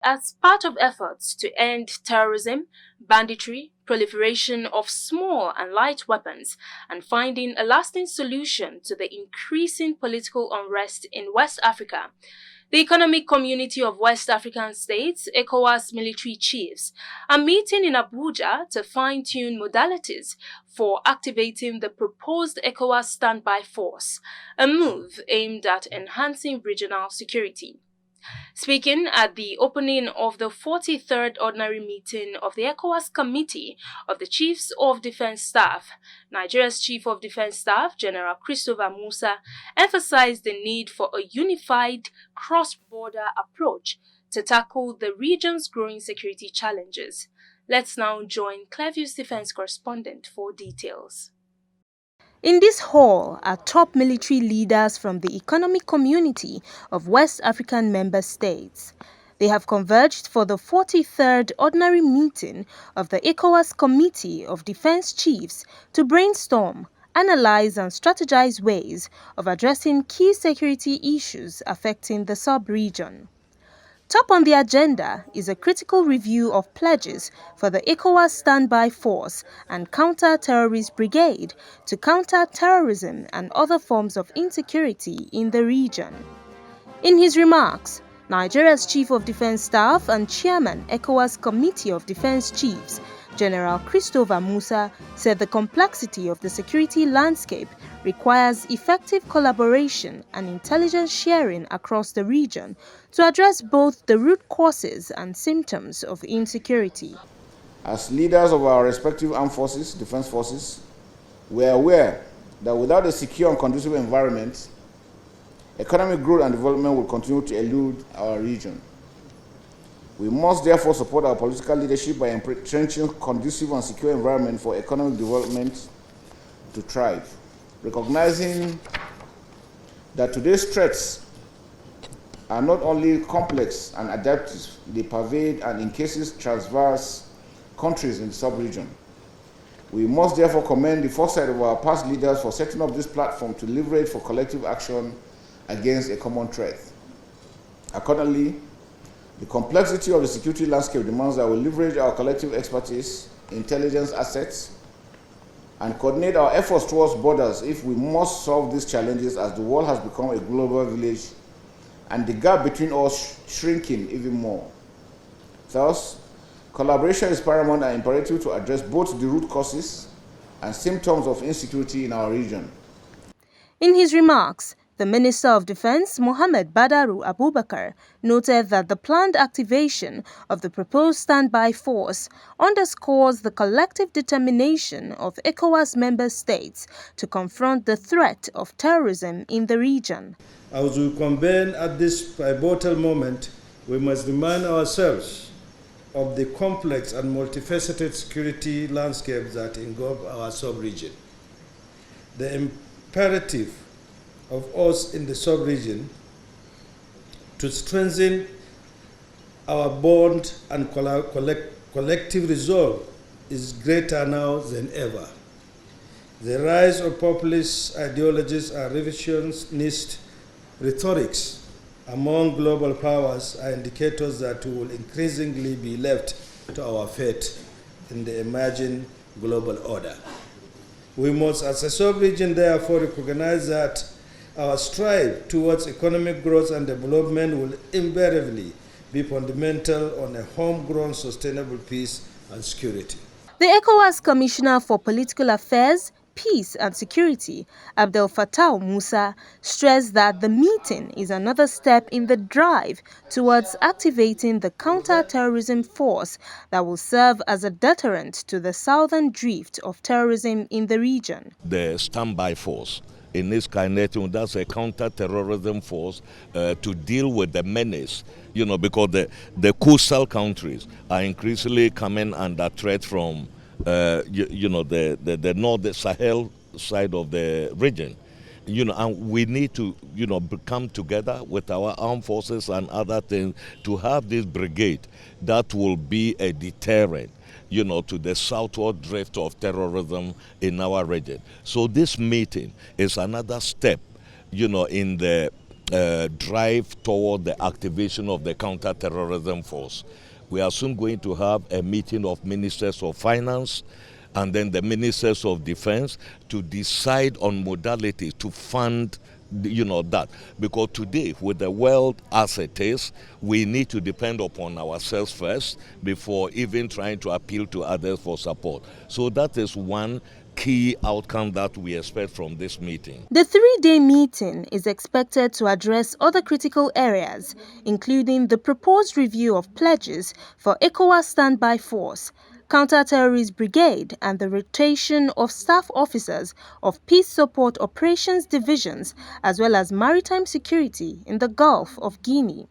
As part of efforts to end terrorism, banditry, proliferation of small and light weapons, and finding a lasting solution to the increasing political unrest in West Africa, the Economic Community of West African States, ECOWAS military chiefs, are meeting in Abuja to fine-tune modalities for activating the proposed ECOWAS standby force, a move aimed at enhancing regional security. Speaking at the opening of the 43rd Ordinary Meeting of the ECOWAS Committee of the Chiefs of Defense Staff, Nigeria's Chief of Defense Staff, General Christopher Musa, emphasized the need for a unified cross-border approach to tackle the region's growing security challenges. Let's now join Clearview's defense correspondent for details. In this hall are top military leaders from the economic community of West African member states. They have converged for the 43rd Ordinary Meeting of the ECOWAS Committee of Defense Chiefs to brainstorm, analyze and strategize ways of addressing key security issues affecting the sub-region. Top on the agenda is a critical review of pledges for the ECOWAS Standby Force and Counter-Terrorist Brigade to counter terrorism and other forms of insecurity in the region. In his remarks, Nigeria's Chief of Defense Staff and Chairman ECOWAS Committee of Defense Chiefs, General Christopher Musa, said the complexity of the security landscape requires effective collaboration and intelligence sharing across the region to address both the root causes and symptoms of insecurity. As leaders of our respective armed forces, defense forces, we are aware that without a secure and conducive environment, economic growth and development will continue to elude our region. We must therefore support our political leadership by entrenching conducive and secure environment for economic development to thrive, recognizing that today's threats are not only complex and adaptive, they pervade and in cases transverse countries in the sub-region. We must therefore commend the foresight of our past leaders for setting up this platform to leverage for collective action against a common threat. Accordingly, the complexity of the security landscape demands that we leverage our collective expertise, intelligence assets, and coordinate our efforts towards borders if we must solve these challenges as the world has become a global village and the gap between us shrinking even more. Thus, collaboration is paramount and imperative to address both the root causes and symptoms of insecurity in our region. In his remarks, the Minister of Defense, Mohammed Badaru Abubakar, noted that the planned activation of the proposed standby force underscores the collective determination of ECOWAS member states to confront the threat of terrorism in the region. As we convene at this pivotal moment, we must remind ourselves of the complex and multifaceted security landscape that engulf our sub-region. The imperative of us in the sub-region to strengthen our bond and collective resolve is greater now than ever. The rise of populist ideologies and revisionist rhetorics among global powers are indicators that we will increasingly be left to our fate in the emerging global order. We must, as a sub-region, therefore recognize that our strive towards economic growth and development will invariably be fundamental on a homegrown sustainable peace and security. The ECOWAS Commissioner for Political Affairs, Peace and Security, Abdel Fattah Musa, stressed that the meeting is another step in the drive towards activating the counter-terrorism force that will serve as a deterrent to the southern drift of terrorism in the region. The standby force in this kinetic, that's a counter-terrorism force to deal with the menace, because the coastal countries are increasingly coming under threat from, the North Sahel side of the region. And we need to, come together with our armed forces and other things to have this brigade that will be a deterrent, to the southward drift of terrorism in our region. So this meeting is another step, in the drive toward the activation of the counter-terrorism force. We are soon going to have a meeting of ministers of finance and then the ministers of defense to decide on modalities to fund that, because today with the world as it is, we need to depend upon ourselves first before even trying to appeal to others for support. So that is one key outcome that we expect from this meeting. The three-day meeting is expected to address other critical areas, including the proposed review of pledges for Ecowas Standby Force, Counter-Terrorist Brigade, and the rotation of staff officers of Peace Support Operations Divisions, as well as maritime security in the Gulf of Guinea.